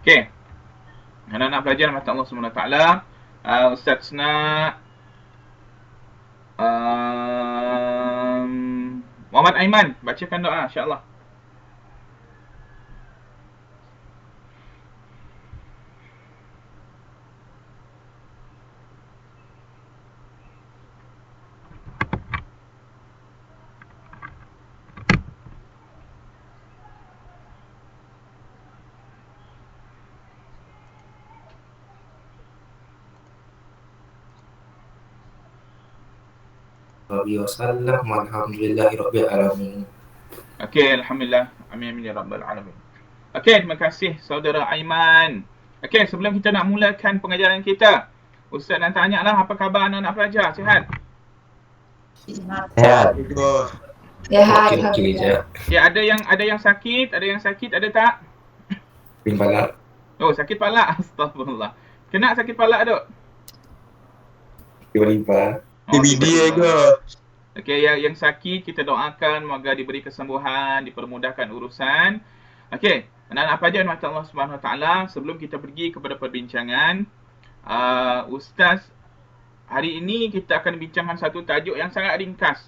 Okey. Anak-anak pelajar rahmat Allah SWT. Ustaz nak Muhammad Aiman bacakan doa insya-Allah. Wasallam walhamdulillahi alamin. Okey, alhamdulillah. Amin amin ya rabbal alamin. Okey, terima kasih saudara Aiman. Okey, sebelum kita nak mulakan pengajaran kita, Ustaz nak tanya lah, apa khabar anak-anak pelajar? Sihat? Sehat. Sihat. Okey je. Ya, ada yang sakit, ada tak? Bimbala. Oh, sakit palak. Astagfirullah. Kena sakit palak duk? Tiba-tiba. TBD ke? Okey, yang sakit kita doakan moga diberi kesembuhan, dipermudahkan urusan. Okey, anak-anak pelajar rahmat Allah Subhanahu Wa Taala, sebelum kita pergi kepada perbincangan, Ustaz, hari ini kita akan bincangkan satu tajuk yang sangat ringkas.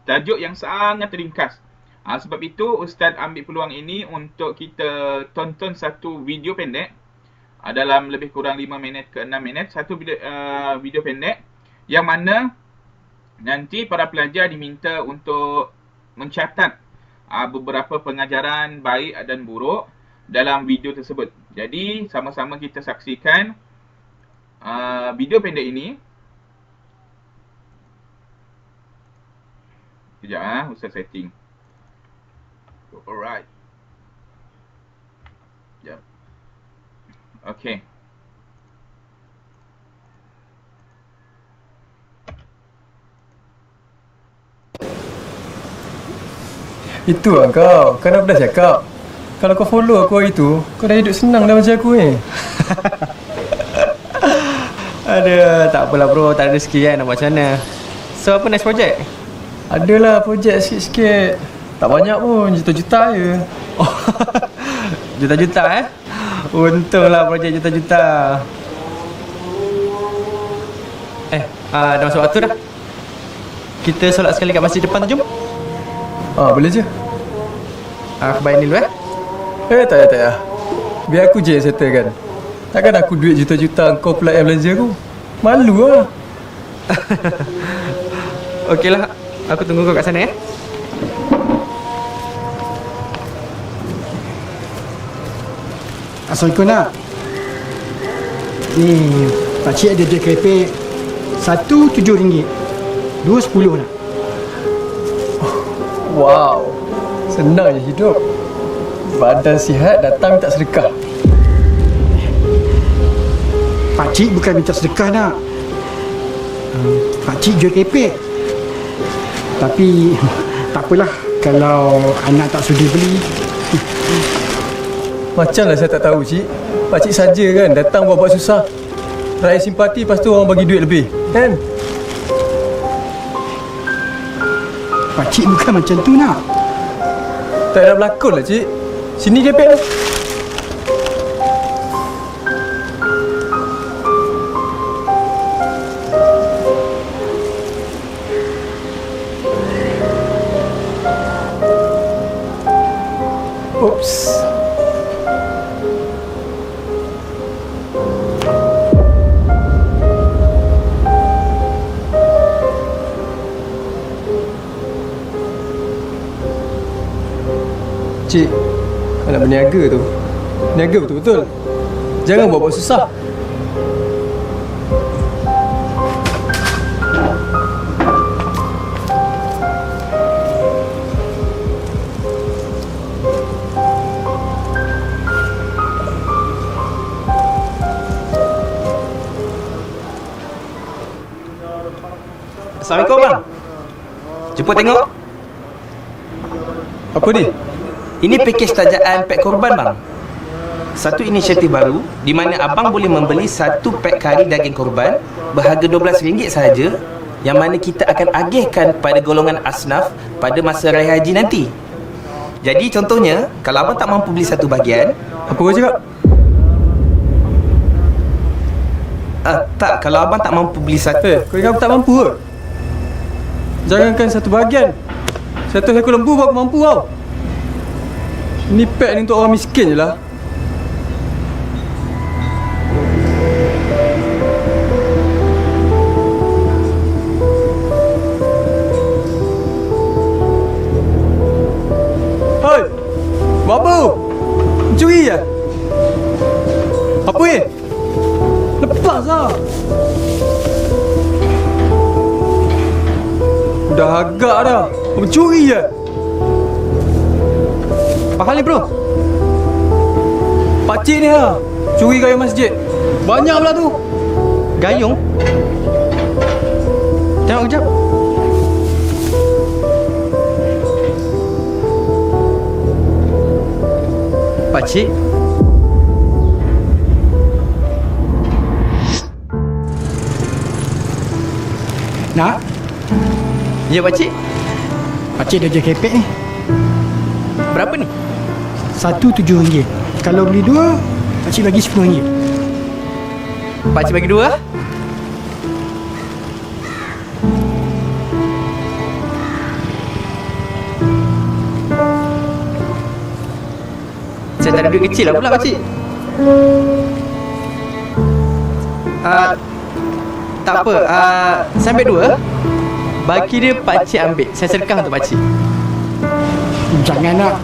Tajuk yang sangat ringkas. Sebab itu Ustaz ambil peluang ini untuk kita tonton satu video pendek dalam lebih kurang 5 minit ke 6 minit, satu video pendek yang mana nanti para pelajar diminta untuk mencatat beberapa pengajaran baik dan buruk dalam video tersebut. Jadi sama-sama kita saksikan video pendek ini. Sekejap Ustaz setting. Alright. Sekejap. Okay. Itu lah kau, kan aku dah cakap. Kalau kau follow aku hari tu, kau dah hidup senang dah macam aku ni. Aduh, tak apalah bro, tak ada rezeki kan, nak buat macam mana. So, apa next project? Adalah projek sikit-sikit. Tak banyak pun, juta-juta je. Oh, juta-juta Untunglah projek juta-juta. Dah masuk waktu dah. Kita solat sekali kat masjid depan tu, jom. Boleh je. Aku bayar ni dulu Tak payah. Biar aku je yang settle kan. Takkan aku duit juta-juta, kau pula yang belanja aku. Malu lah. Okeylah, aku tunggu kau kat sana Assalamualaikum nak. Ni pakcik ada je kerepek. Satu RM7, dua RM10 nak. Wow, senang je hidup. Badan sihat datang minta sedekah. Pakcik bukan minta sedekah nak. Pakcik jual kerepek. Tapi tak apalah kalau anak tak sudi beli. Macamlah saya tak tahu cik. Pakcik saja kan datang buat-buat susah. Raih simpati, lepas tu orang bagi duit lebih, kan? Pakcik bukan macam tu nak. Tak nak berlakon lah cik. Sini kepek lah. Oops. Cik, kau nak berniaga tu. Niaga betul-betul. Jangan buat-buat susah. Assalamualaikum bang. Jemput tengok. Apa ni? Ini pakej tajaan pek korban bang. Satu inisiatif baru di mana abang boleh membeli satu pek kari daging korban berharga RM12 sahaja, yang mana kita akan agihkan pada golongan asnaf pada masa raya haji nanti. Jadi contohnya, kalau abang tak mampu beli satu bahagian, Apa kau cakap? Tak, kalau abang tak mampu beli satu. Kau ingat aku tak mampu ke? Jangankan satu bahagian, satu ekor lembu pun aku mampu tau. Ni pek ni untuk orang miskin je lah. Hoi! Buat apa? Mencuri je? Apa ni? Lepas lah! Dah agak dah. Mencuri je. Apa hal ni bro? Pakcik ni lah. Curi gayung masjid. Banyak pula tu. Gayung? Tengok kejap. Pakcik? Nak? Ya pakcik. Pakcik dah jual kepek ni. Berapa ni? Satu RM7. Kalau beli dua, pakcik bagi RM10. Pakcik bagi dua. Saya tak ada duit kecil lah pula pakcik. Tak apa, saya ambil dua. Bagi dia pakcik ambil. Saya sedekah untuk pakcik. Jangan nak.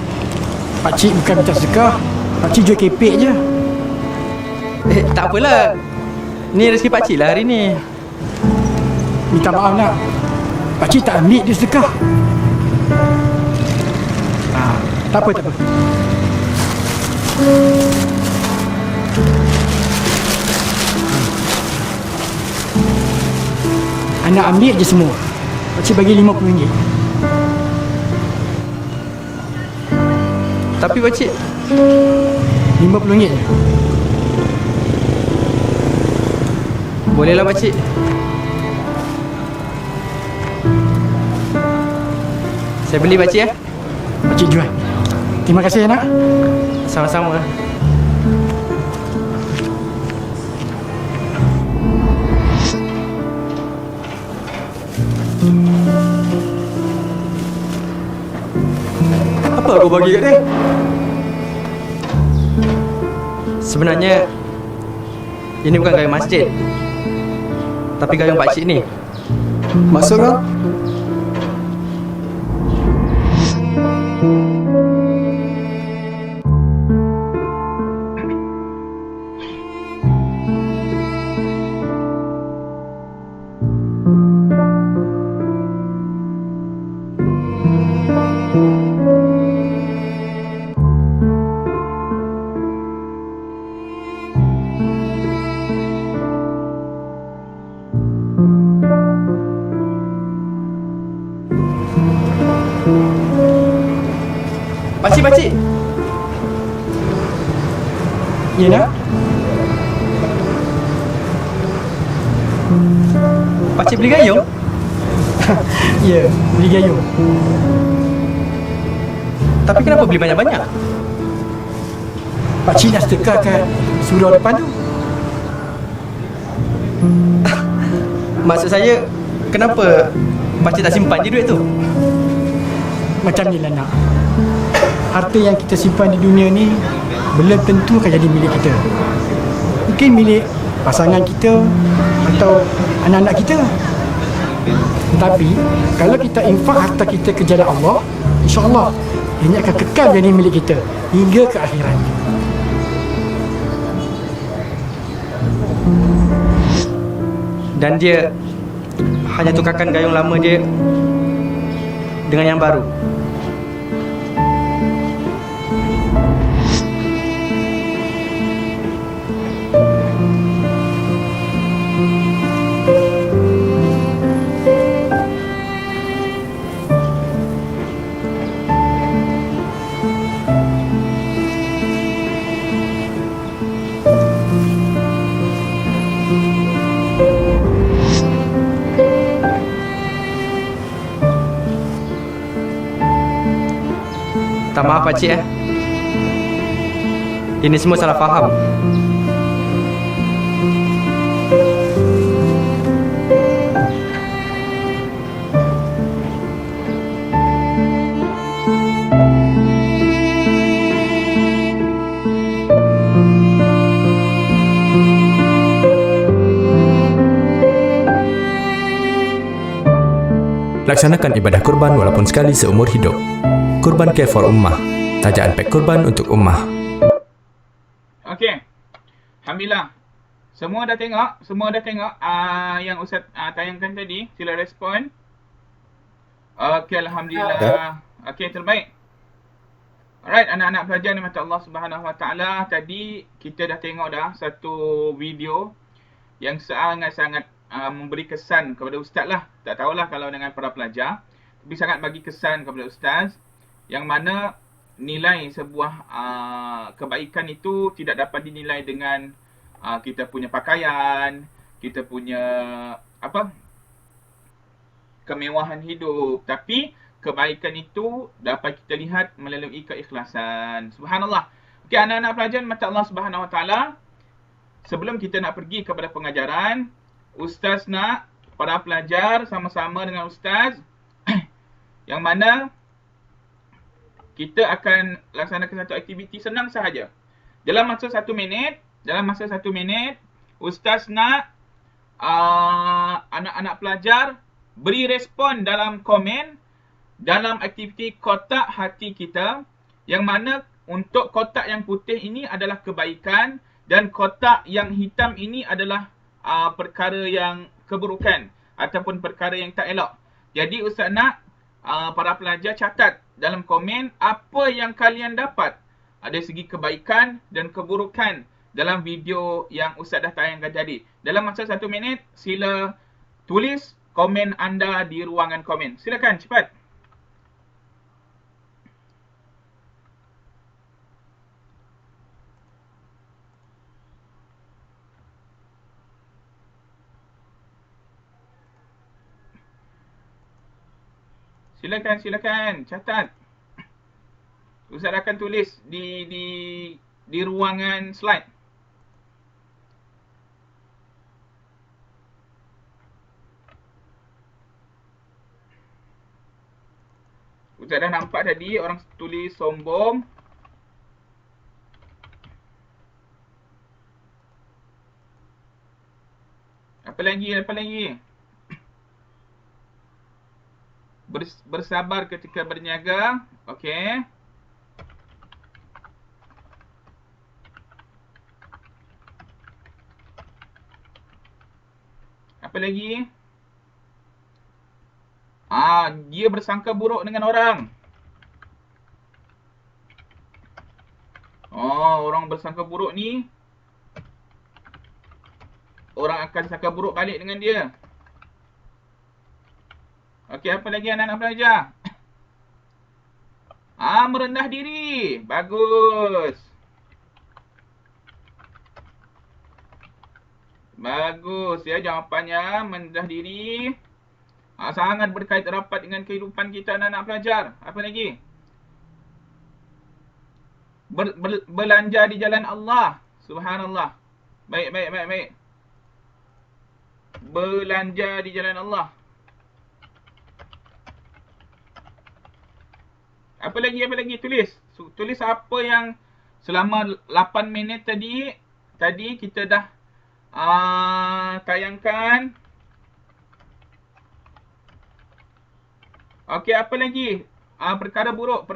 Pakcik bukan minta sedekah. Pakcik jual kepek je. Tak apalah. Ni rezeki pakcik lah hari ni. Minta maaf nak. Pakcik tak ambil dia sedekah. Tak apa, tak apa. Anak ambil je semua. Pakcik bagi RM50. Tapi pakcik, RM50 je. bolehlah pakcik. Saya beli pakcik ya. Pakcik jual. Terima kasih nak. Sama-sama. Apa kau bagi kat dia? Sebenarnya ini bukan gayung masjid, tapi gayung pakcik ni. Maksud kau? Pakcik. Ya nak? Pakcik beli gayung? Ya, beli gayung. Tapi kenapa beli banyak-banyak? Pakcik nak sedekah kat surau depan tu. Maksud saya, kenapa pakcik tak simpan je duit tu? Macam ni lah nak. Harta yang kita simpan di dunia ni belum tentu akan jadi milik kita. Mungkin milik pasangan kita atau anak-anak kita. Tapi kalau kita infak harta kita ke jalan Allah, insya-Allah ini akan kekal jadi milik kita hingga ke akhirat. Dan dia hanya tukarkan gayung lama dia dengan yang baru. Tak maaf pakcik Ini semua salah faham. Laksanakan ibadah kurban walaupun sekali seumur hidup. Kurban Care for Ummah. Tajaan pek kurban untuk ummah. Okey. Alhamdulillah. Semua dah tengok yang Ustaz tayangkan tadi. Sila respon. Okey, alhamdulillah. Okey, terbaik. Alright, anak-anak pelajar ni mata Allah Subhanahu Wa Taala, tadi kita dah tengok dah satu video yang sangat-sangat memberi kesan kepada ustaz lah. Tak tahulah kalau dengan para pelajar, tapi sangat bagi kesan kepada ustaz, yang mana nilai sebuah kebaikan itu tidak dapat dinilai dengan kita punya pakaian, kita punya kemewahan hidup, tapi kebaikan itu dapat kita lihat melalui keikhlasan. Subhanallah. Okey, anak-anak pelajar mata Allah Subhanahu Wa Taala, sebelum kita nak pergi kepada pengajaran, ustaz nak para pelajar sama-sama dengan ustaz yang mana kita akan laksanakan satu aktiviti senang sahaja. Dalam masa 1 minit, ustaz nak anak-anak pelajar beri respon dalam komen dalam aktiviti kotak hati kita, yang mana untuk kotak yang putih ini adalah kebaikan dan kotak yang hitam ini adalah perkara yang keburukan ataupun perkara yang tak elok. Jadi ustaz nak para pelajar catat dalam komen apa yang kalian dapat dari segi kebaikan dan keburukan dalam video yang ustaz dah tayangkan tadi. Dalam masa 1 minit, sila tulis komen anda di ruangan komen. Silakan cepat. Silakan, catat. Ustaz akan tulis di ruangan slide. Ustaz dah nampak tadi orang tulis sombong. Apa lagi? Bersabar ketika berniaga. Okey. Apa lagi? Dia bersangka buruk dengan orang. Orang bersangka buruk ni, orang akan sangka buruk balik dengan dia. Okey, apa lagi anak-anak pelajar? Merendah diri. Bagus. Ya, jawapannya merendah diri. Sangat berkait rapat dengan kehidupan kita anak-anak pelajar. Apa lagi? Belanja di jalan Allah. Subhanallah. Baik. Belanja di jalan Allah. Apa lagi? Tulis apa yang selama 8 minit tadi kita dah tayangkan. Okey, apa lagi? Perkara buruk.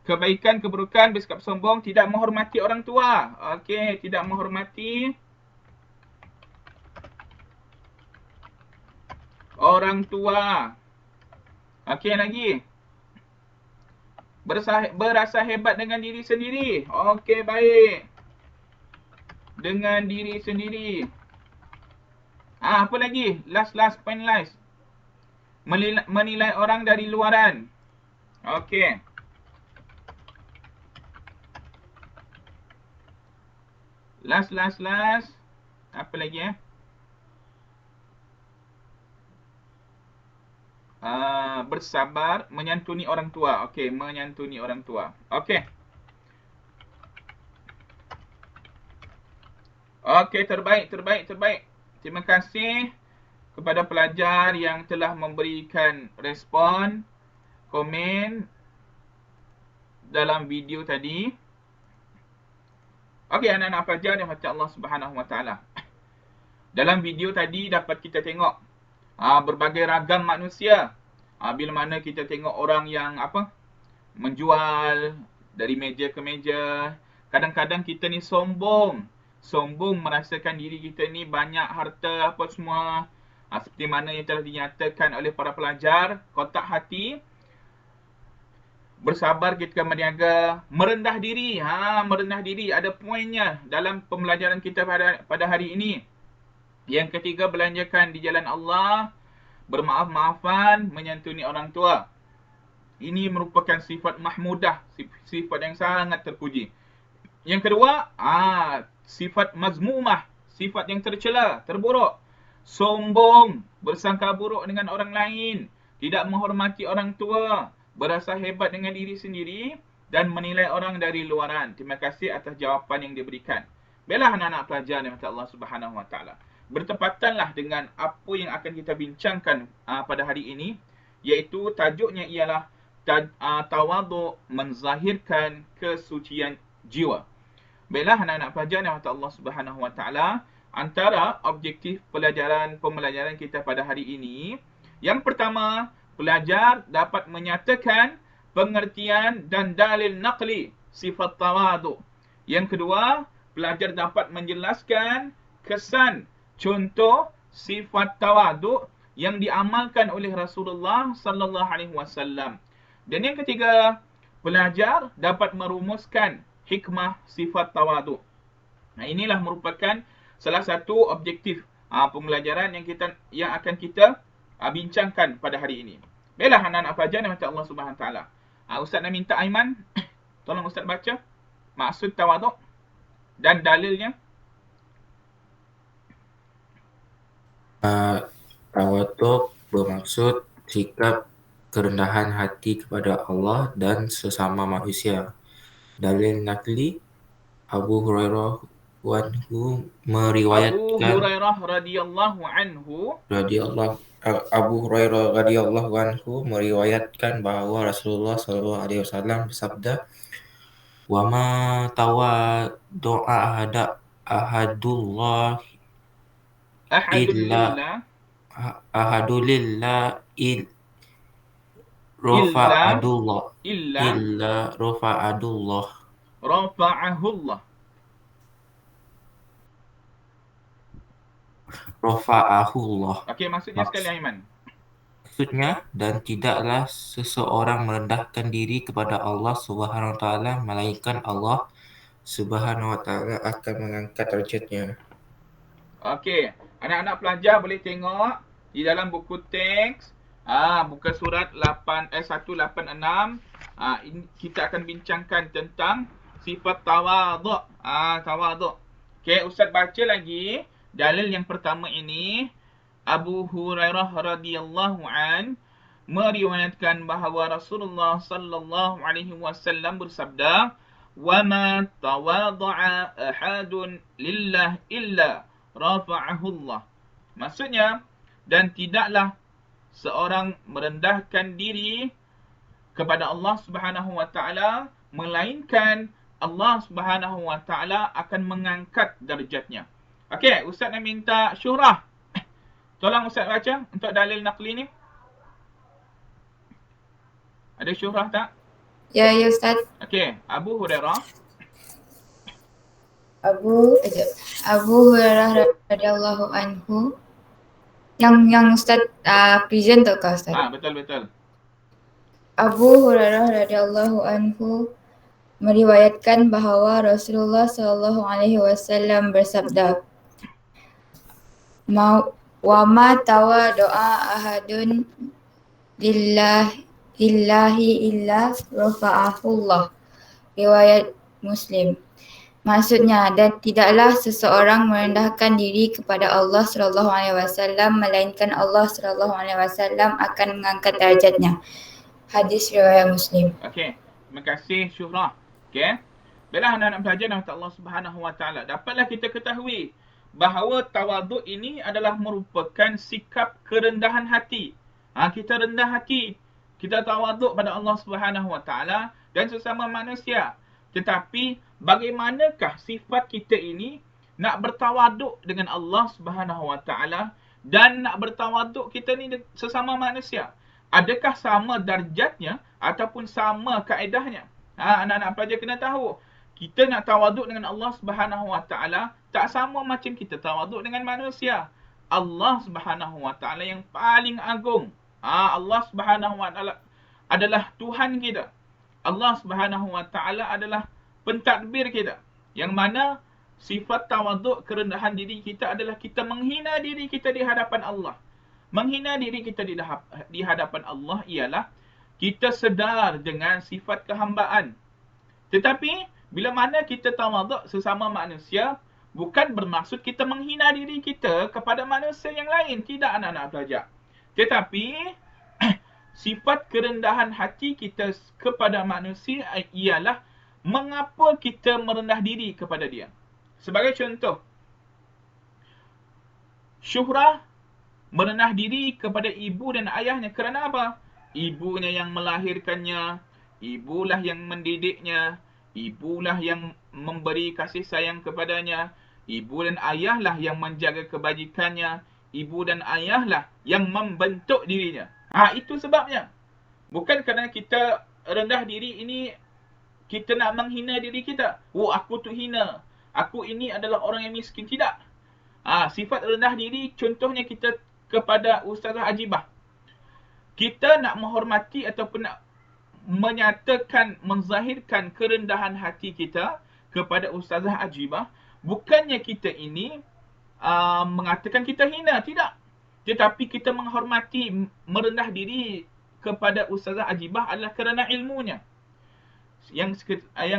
Kebaikan, keburukan, bersikap sombong, tidak menghormati orang tua. Okey, tidak menghormati orang tua. Okey, lagi. Berasa hebat dengan diri sendiri. Okey, baik. Dengan diri sendiri. Apa lagi? Last point. Menilai orang dari luaran. Okey. Last. Apa lagi bersabar, menyantuni orang tua. Okey, menyantuni orang tua. Okey. Okey, terbaik. Terima kasih kepada pelajar yang telah memberikan respon, komen dalam video tadi. Okey, anak-anak pelajar yang dirahmati Allah Subhanahu Wa Taala. Dalam video tadi dapat kita tengok berbagai ragam manusia. Bila mana kita tengok orang yang menjual dari meja ke meja, kadang-kadang kita ni sombong merasakan diri kita ni banyak harta apa semua. Seperti mana yang telah dinyatakan oleh para pelajar, kotak hati, bersabar ketika berniaga, merendah diri. Merendah diri ada poinnya dalam pembelajaran kita pada hari ini. Yang ketiga, belanjakan di jalan Allah, bermaaf-maafan, menyantuni orang tua. Ini merupakan sifat mahmudah, sifat yang sangat terpuji. Yang kedua, sifat mazmumah, sifat yang tercela, terburuk. Sombong, bersangka buruk dengan orang lain, tidak menghormati orang tua, berasa hebat dengan diri sendiri dan menilai orang dari luaran. Terima kasih atas jawapan yang diberikan. Baiklah anak-anak pelajar yang Allah Subhanahu Wa Taala. Bertepatanlah dengan apa yang akan kita bincangkan pada hari ini, iaitu tajuknya ialah tawaduk menzahirkan kesucian jiwa. Baiklah anak-anak pelajar yang Allah Subhanahu Wa Taala, antara objektif pembelajaran kita pada hari ini, yang pertama, pelajar dapat menyatakan pengertian dan dalil naqli sifat tawaduk. Yang kedua, pelajar dapat menjelaskan kesan contoh sifat tawaduk yang diamalkan oleh Rasulullah sallallahu alaihi wasallam. Dan yang ketiga, pelajar dapat merumuskan hikmah sifat tawaduk. Inilah merupakan salah satu objektif pembelajaran yang akan kita bincangkan pada hari ini. Baiklah anak-anak pelajar yang Allah Subhanahu Wa Taala. Ustaz nak minta Aiman, tolong Ustaz baca maksud tawaduk dan dalilnya. Tawaduk bermaksud sikap kerendahan hati kepada Allah dan sesama manusia. Dalil nakli, Abu Hurairah radhiyallahu anhu meriwayatkan bahawa Rasulullah sallallahu alaihi wasallam bersabda, "Wa ma tawaddu'a ahadulillah rafa'ahullah." Okey, maksudnya sekali Aiman. Maksudnya, dan tidaklah seseorang merendahkan diri kepada Allah Subhanahu Wa Taala, melainkan Allah Subhanahu Wa Taala akan mengangkat derajatnya. Okey, anak-anak pelajar boleh tengok di dalam buku teks, buku surat 186. Kita akan bincangkan tentang sifat tawaduk. Tawaduk. Okey, Ustaz baca lagi dalil yang pertama ini. Abu Hurairah radhiyallahu an meriwayatkan bahawa Rasulullah sallallahu alaihi wasallam bersabda, "Wa ma tawadda'a ahadun lillah illa rafa'ahullah." Maksudnya, dan tidaklah seorang merendahkan diri kepada Allah Subhanahu Wa Taala, melainkan Allah Subhanahu Wa Taala akan mengangkat darjatnya. Okey, Ustaz nak minta Syurah. Tolong Ustaz baca untuk dalil naqli ni. Ada Syurah tak? Ya Ustaz. Okey, Abu Hurairah. Abu Hurairah radhiyallahu anhu. Yang Ustaz present tu kah Ustaz? Betul. Abu Hurairah radhiyallahu anhu meriwayatkan bahawa Rasulullah sallallahu alaihi wasallam bersabda, "Wa ma tawadda'a ahadun lillahi illa rafa'ahullah." Riwayat Muslim. Maksudnya, dan tidaklah seseorang merendahkan diri kepada Allah sallallahu alaihi wasallam, melainkan Allah sallallahu alaihi wasallam akan mengangkat darjatnya. Hadis riwayat Muslim. Okey, terima kasih Syurah. Okey. Baiklah anak-anak pelajar dan Allah Subhanahu Wa Taala, dapatlah kita ketahui bahawa tawaduk ini adalah merupakan sikap kerendahan hati. Kita rendah hati, kita tawaduk pada Allah Subhanahu Wa Taala dan sesama manusia. Tetapi bagaimanakah sifat kita ini nak bertawaduk dengan Allah Subhanahu Wa Taala dan nak bertawaduk kita ni sesama manusia? Adakah sama darjatnya ataupun sama kaedahnya? Anak-anak pelajar kena tahu. Kita nak tawaduk dengan Allah Subhanahu Wa Taala tak sama macam kita tawaduk dengan manusia. Allah Subhanahu Wa Taala yang paling agung. Allah Subhanahu Wa Taala adalah Tuhan kita. Allah Subhanahu Wa Taala adalah pentadbir kita. Yang mana sifat tawaduk, kerendahan diri kita adalah kita menghina diri kita di hadapan Allah. Menghina diri kita di hadapan Allah ialah kita sedar dengan sifat kehambaan. Tetapi bila mana kita tawaduk sesama manusia, bukan bermaksud kita menghina diri kita kepada manusia yang lain. Tidak, anak-anak pelajar. Tetapi sifat kerendahan hati kita kepada manusia ialah mengapa kita merendah diri kepada dia. Sebagai contoh, Syuhrah merendah diri kepada ibu dan ayahnya. Kerana apa? Ibunya yang melahirkannya, ibulah yang mendidiknya, ibulah yang memberi kasih sayang kepadanya, ibu dan ayahlah yang menjaga kebajikannya, ibu dan ayahlah yang membentuk dirinya. Itu sebabnya. Bukan kerana kita rendah diri ini kita nak menghina diri kita. Aku tu hina. Aku ini adalah orang yang miskin. Tidak. Sifat rendah diri contohnya kita kepada Ustazah Ajibah. Kita nak menghormati ataupun nak menyatakan, menzahirkan kerendahan hati kita kepada Ustazah Ajibah. Bukannya kita ini mengatakan kita hina. Tidak. Tetapi kita menghormati, merendah diri kepada Ustazah Ajibah adalah kerana ilmunya. Yang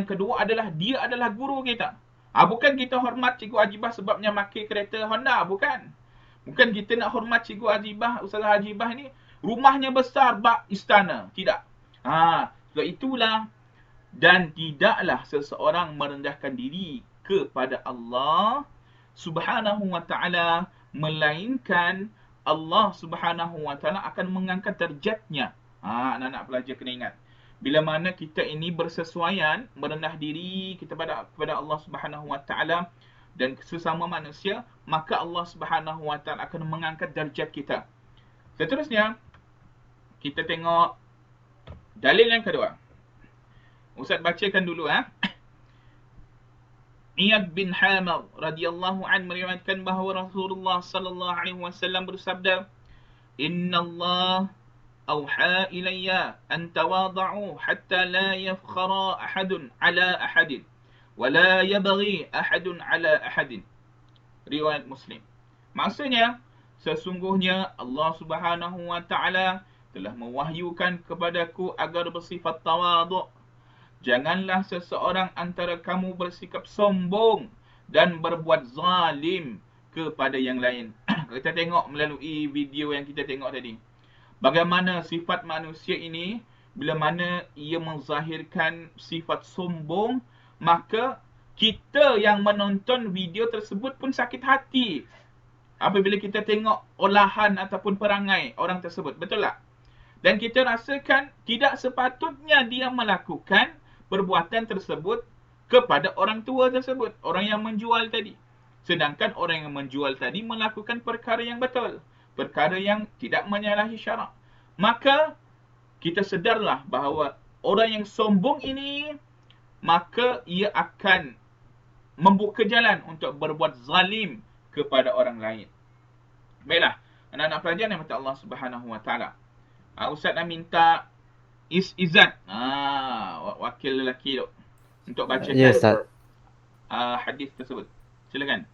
kedua adalah dia adalah guru kita. Bukan kita hormat Cikgu Ajibah sebabnya makin kereta Honda. Bukan. Bukan kita nak hormat Cikgu Ajibah, Ustazah Ajibah ni rumahnya besar bak istana. Tidak. Sebab itulah, dan tidaklah seseorang merendahkan diri kepada Allah Subhanahu Wa Taala melainkan Allah Subhanahu Wa Taala akan mengangkat darjatnya. Anak-anak pelajar kena ingat. Bila mana kita ini bersesuaian merendah diri kita kepada Allah Subhanahu Wa Taala dan sesama manusia, maka Allah Subhanahu Wa Taala akan mengangkat darjat kita. Seterusnya, kita tengok dalil yang kedua. Ustaz bacakan dulu. Iyad bin Hamar radhiyallahu an meriwayatkan bahawa Rasulullah sallallahu alaihi wasallam bersabda, "Inna Allah awha ilayya an tawada'u hatta la yafkhara ahadun ala ahadin wa la yabghi ahadun ala ahadin." Riwayat Muslim. Maksudnya, sesungguhnya Allah Subhanahu Wa Taala telah mewahyukan kepadaku agar bersifat tawaduk. Janganlah seseorang antara kamu bersikap sombong dan berbuat zalim kepada yang lain. Kita tengok melalui video yang kita tengok tadi. Bagaimana sifat manusia ini, bila mana ia menzahirkan sifat sombong, maka kita yang menonton video tersebut pun sakit hati apabila kita tengok olahan ataupun perangai orang tersebut. Betul tak? Dan kita rasakan tidak sepatutnya dia melakukan perbuatan tersebut kepada orang tua tersebut, orang yang menjual tadi. Sedangkan orang yang menjual tadi melakukan perkara yang betul, perkara yang tidak menyalahi syarak. Maka kita sedarlah bahawa orang yang sombong ini, maka ia akan membuka jalan untuk berbuat zalim kepada orang lain. Baiklah, anak-anak pelajar yang mata Allah Subhanahu Wa Taala. Ustaz nak minta Izzat, wakil lelaki tu, untuk bacakan Ustaz. Hadis tersebut. Silakan.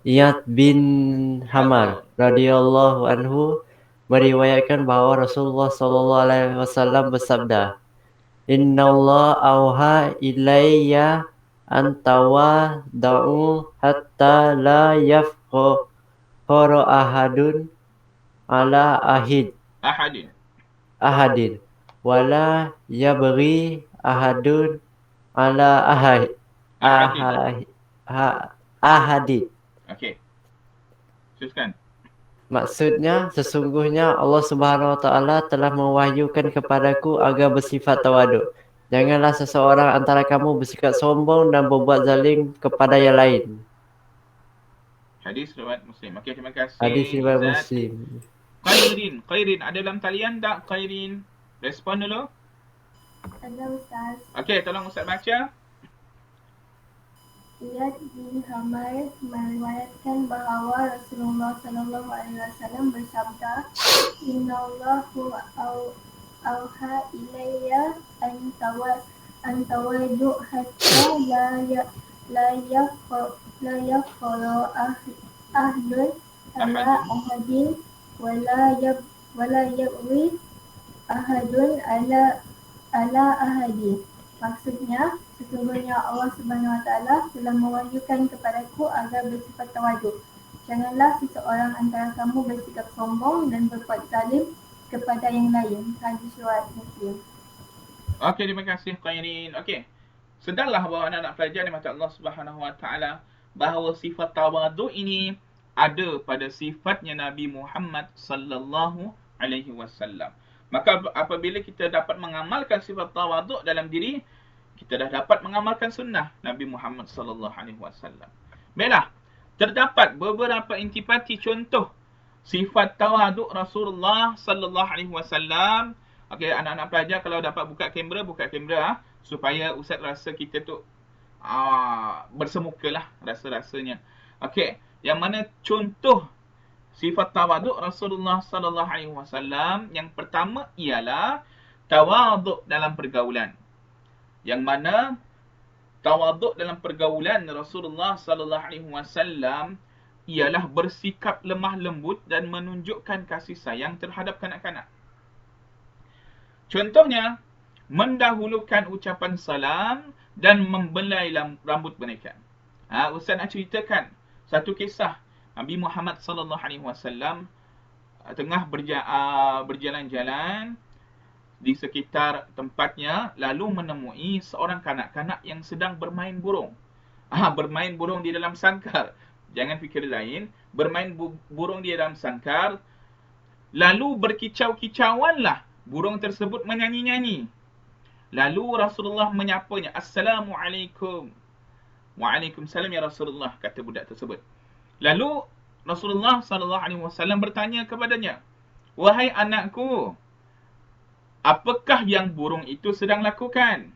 Iyad bin Hamar radhiyallahu anhu meriwayatkan bahawa Rasulullah sallallahu alaihi wasallam bersabda, "Innallaha auha ilayya an tawada'u hatta la yafkhara ahadun ala ahadin wala yabghi ahadun ala ahadin." Okey. Teruskan. Maksudnya, sesungguhnya Allah Subhanahu Wa Taala telah mewahyukan kepadaku agar bersifat tawaduk. Janganlah seseorang antara kamu bersikap sombong dan berbuat zalim kepada yang lain. Hadis riwayat Muslim. Okey, terima kasih. Hadis riwayat Izzat. Muslim. Khairin, ada dalam talian tak Khairin? Respon dulu. Ada Ustaz. Okey, tolong Ustaz baca. Iyad bin Hamar meriwayatkan bahawa Rasulullah SAW bersabda, Innallahu auha ilayya an tawadu hatta la yaqra ahlun ala ahadin wala yabri ahadun ala ahadin. Maksudnya, sesungguhnya Allah Subhanahu Wa Taala telah mewahyukan kepadaku agar bersifat tawaduk. Janganlah seseorang antara kamu bersikap sombong dan berbuat zalim kepada yang lain. Hadis riwayat Muslim. Okey, terima kasih Khairin. Okey. Sedarlah bahawa anak-anak pelajar di mata Allah Subhanahu Wa Taala bahawa sifat tawaduk ini ada pada sifatnya Nabi Muhammad sallallahu alaihi wasallam. Maka apabila kita dapat mengamalkan sifat tawaduk dalam diri, kita dah dapat mengamalkan sunnah Nabi Muhammad sallallahu alaihi wasallam. Baiklah, terdapat beberapa intipati contoh sifat tawaduk Rasulullah sallallahu alaihi wasallam. Okey, anak-anak pelajar kalau dapat buka kamera supaya ustaz rasa kita tu bersemukalah rasa-rasanya. Okey, yang mana contoh sifat tawaduk Rasulullah sallallahu alaihi wasallam yang pertama ialah tawaduk dalam pergaulan. Yang mana tawaduk dalam pergaulan Rasulullah sallallahu alaihi wasallam ialah bersikap lemah lembut dan menunjukkan kasih sayang terhadap kanak-kanak. Contohnya, mendahulukan ucapan salam dan membelai rambut mereka. Ustaz nak ceritakan satu kisah. Nabi Muhammad sallallahu alaihi wasallam tengah berjalan-jalan di sekitar tempatnya, lalu menemui seorang kanak-kanak yang sedang bermain burung. Bermain burung di dalam sangkar. Jangan fikir lain, bermain burung di dalam sangkar. Lalu berkicau-kicauanlah burung tersebut menyanyi-nyanyi. Lalu Rasulullah menyapanya, Assalamualaikum. Waalaikumsalam ya Rasulullah, kata budak tersebut. Lalu Rasulullah SAW bertanya kepadanya, wahai anakku, apakah yang burung itu sedang lakukan?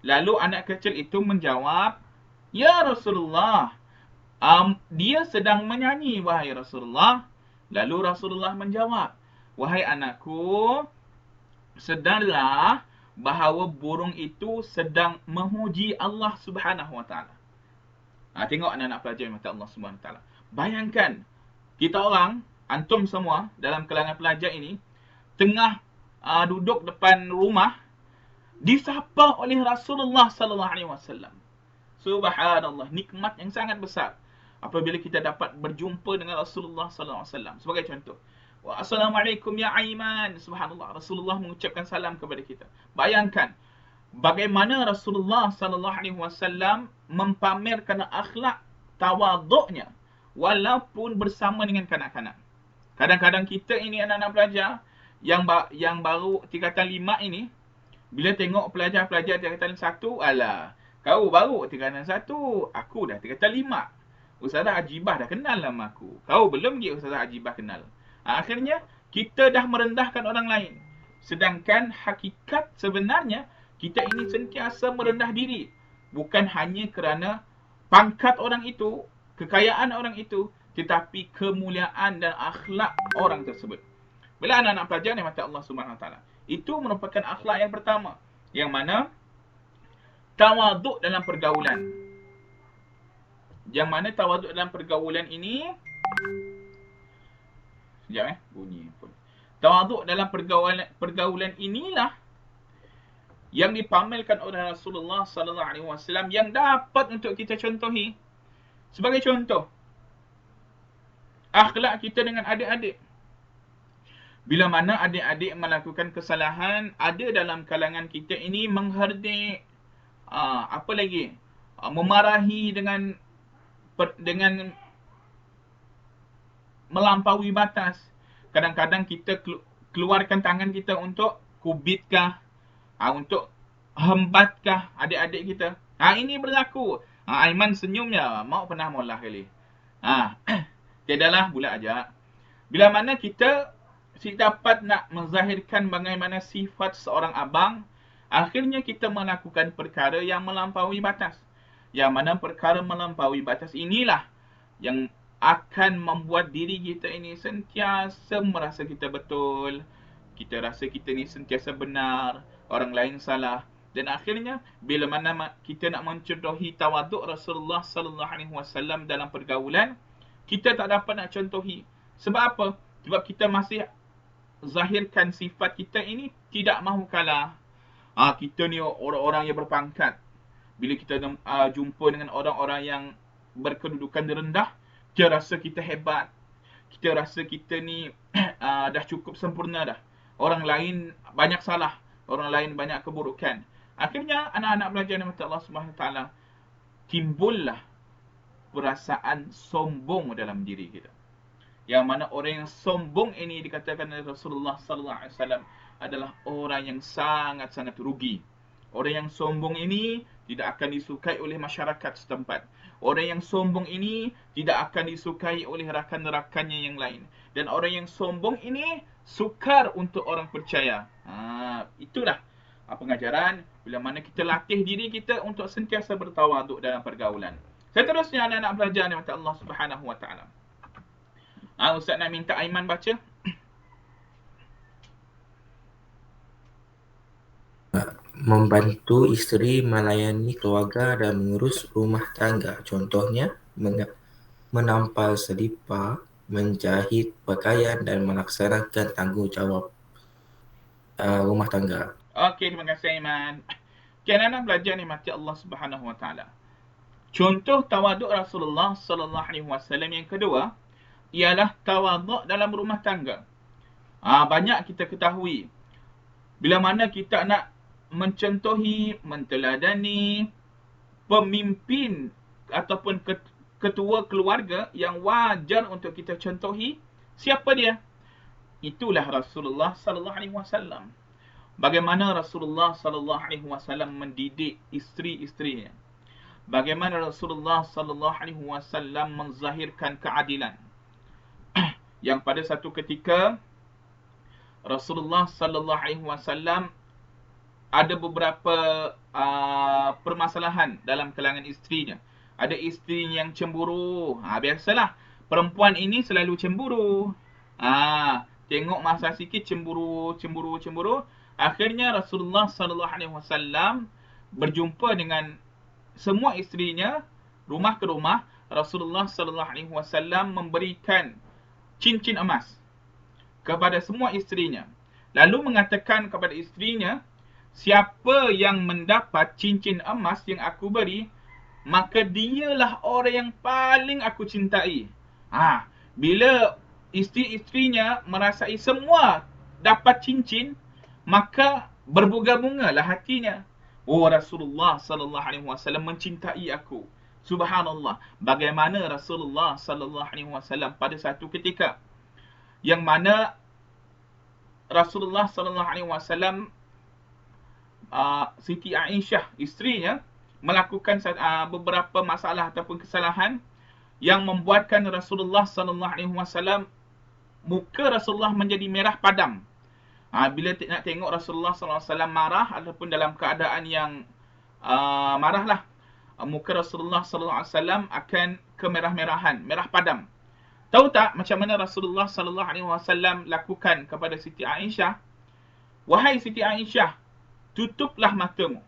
Lalu anak kecil itu menjawab, ya Rasulullah, dia sedang menyanyi wahai Rasulullah. Lalu Rasulullah menjawab, wahai anakku, sedarlah bahawa burung itu sedang memuji Allah Subhanahu Wa Taala. Tengok anak-anak pelajar yang mata Allah Subhanahu Wa Taala. Bayangkan, kita orang, antum semua dalam kalangan pelajar ini, tengah duduk depan rumah, disapa oleh Rasulullah sallallahu alaihi wasallam. Subhanallah, nikmat yang sangat besar apabila kita dapat berjumpa dengan Rasulullah sallallahu alaihi wasallam. Sebagai contoh, Assalamualaikum ya Aiman. Subhanallah, Rasulullah mengucapkan salam kepada kita. Bayangkan bagaimana Rasulullah sallallahu alaihi wasallam mempamerkan akhlak tawaduknya walaupun bersama dengan kanak-kanak. Kadang-kadang kita ini anak-anak pelajar yang baru tingkatan 5 ini, bila tengok pelajar-pelajar tingkatan 1, alah, kau baru tingkatan 1, aku dah tingkatan 5. Ustazah Ajibah dah kenal nama aku. Kau belum lagi Ustazah Ajibah kenal. Akhirnya kita dah merendahkan orang lain. Sedangkan hakikat sebenarnya kita ini sentiasa merendah diri. Bukan hanya kerana pangkat orang itu, kekayaan orang itu, tetapi kemuliaan dan akhlak orang tersebut. Bila anak-anak pelajar ni mata Allah Subhanahu Wa Taala, itu merupakan akhlak yang pertama, yang mana tawaduk dalam pergaulan. Yang mana tawaduk dalam pergaulan ini, sekejap bunyi pun. Tawaduk dalam pergaulan inilah yang dipamerkan oleh Rasulullah sallallahu alaihi wasallam yang dapat untuk kita contohi. Sebagai contoh, akhlak kita dengan adik-adik. Bila mana adik-adik melakukan kesalahan, ada dalam kalangan kita ini mengherdik, memarahi dengan melampaui batas. Kadang-kadang kita keluarkan tangan kita untuk kubitkah, untuk hembatkah adik-adik kita? Ini berlaku. Aiman senyumnya. Mak pernah maulah kali. Tiadalah bulat aja. Bila mana kita dapat nak menzahirkan bagaimana sifat seorang abang, akhirnya kita melakukan perkara yang melampaui batas. Yang mana perkara melampaui batas inilah yang akan membuat diri kita ini sentiasa merasa kita betul. Kita rasa kita ni sentiasa benar, orang lain salah. Dan akhirnya bila mana kita nak mencontohi tawaduk Rasulullah sallallahu alaihi wasallam dalam pergaulan, kita tak dapat nak contohi. Sebab apa? Sebab kita masih zahirkan sifat kita ini tidak mahu kalah. Kita ni orang-orang yang berpangkat. Bila kita jumpa dengan orang-orang yang berkedudukan rendah, kita rasa kita hebat. Kita rasa kita ni dah cukup sempurna dah. Orang lain banyak salah. Orang lain banyak keburukan. Akhirnya anak-anak belajar dengan Allah Subhanahu Wa Taala, timbullah perasaan sombong dalam diri kita. Yang mana orang yang sombong ini dikatakan oleh Rasulullah sallallahu alaihi wasallam adalah orang yang sangat-sangat rugi. Orang yang sombong ini tidak akan disukai oleh masyarakat setempat. Orang yang sombong ini tidak akan disukai oleh rakan-rakannya yang lain. Dan orang yang sombong ini sukar untuk orang percaya. Itulah pengajaran bila mana kita latih diri kita untuk sentiasa bertawaduk dalam pergaulan. Seterusnya anak-anak belajar dengan Allah Subhanahu Wa Taala. Ustaz nak minta Aiman baca. Membantu isteri melayani keluarga dan mengurus rumah tangga. Contohnya, menampal selipar, menjahit pakaian dan melaksanakan tanggungjawab rumah tangga. Okey, terima kasih Aiman. Anak-anak belajar nikmati Allah Subhanahu Wa Taala. Contoh tawaduk Rasulullah sallallahu alaihi wasallam yang kedua ialah tawaduk dalam rumah tangga. Banyak kita ketahui bila mana kita nak mencontohi, menteladani pemimpin ataupun ketua keluarga yang wajar untuk kita contohi, siapa dia? Itulah Rasulullah sallallahu alaihi wasallam. Bagaimana Rasulullah sallallahu alaihi wasallam mendidik isteri-isterinya. Bagaimana Rasulullah sallallahu alaihi wasallam menzahirkan keadilan. Yang pada satu ketika Rasulullah sallallahu alaihi wasallam ada beberapa permasalahan dalam kalangan isterinya. Ada isteri yang cemburu. Biasalah perempuan ini selalu cemburu. Tengok masa sikit cemburu. Akhirnya Rasulullah sallallahu alaihi wasallam berjumpa dengan semua isterinya, rumah ke rumah. Rasulullah sallallahu alaihi wasallam memberikan cincin emas kepada semua isterinya. Lalu mengatakan kepada isterinya, siapa yang mendapat cincin emas yang aku beri, maka dialah orang yang paling aku cintai. Bila isteri-isterinya merasai semua dapat cincin, maka berbunga-bungalah hatinya. Rasulullah sallallahu alaihi wasallam mencintai aku. Subhanallah. Bagaimana Rasulullah sallallahu alaihi wasallam pada satu ketika yang mana Rasulullah sallallahu alaihi wasallam Siti Aisyah isterinya melakukan beberapa masalah ataupun kesalahan yang membuatkan Rasulullah sallallahu alaihi wasallam muka Rasulullah menjadi merah padam. Bila nak tengok Rasulullah sallallahu alaihi wasallam marah ataupun dalam keadaan yang marahlah, muka Rasulullah sallallahu alaihi wasallam akan kemerah-merahan, merah padam. Tahu tak macam mana Rasulullah sallallahu alaihi wasallam lakukan kepada Siti Aisyah? Wahai Siti Aisyah, tutuplah matamu.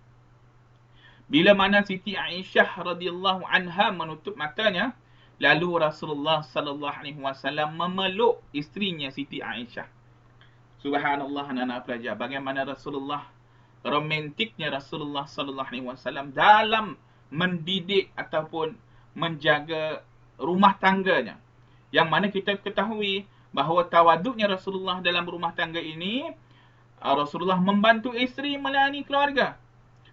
Bila mana Siti Aisyah radhiyallahu anha menutup matanya, lalu Rasulullah sallallahu alaihi wasallam memeluk isterinya Siti Aisyah. Subhanallah, anak-anak pelajar, bagaimana Rasulullah, romantiknya Rasulullah sallallahu alaihi wasallam dalam mendidik ataupun menjaga rumah tangganya. Yang mana kita ketahui bahawa tawaduknya Rasulullah dalam rumah tangga ini, Rasulullah membantu isteri melayani keluarga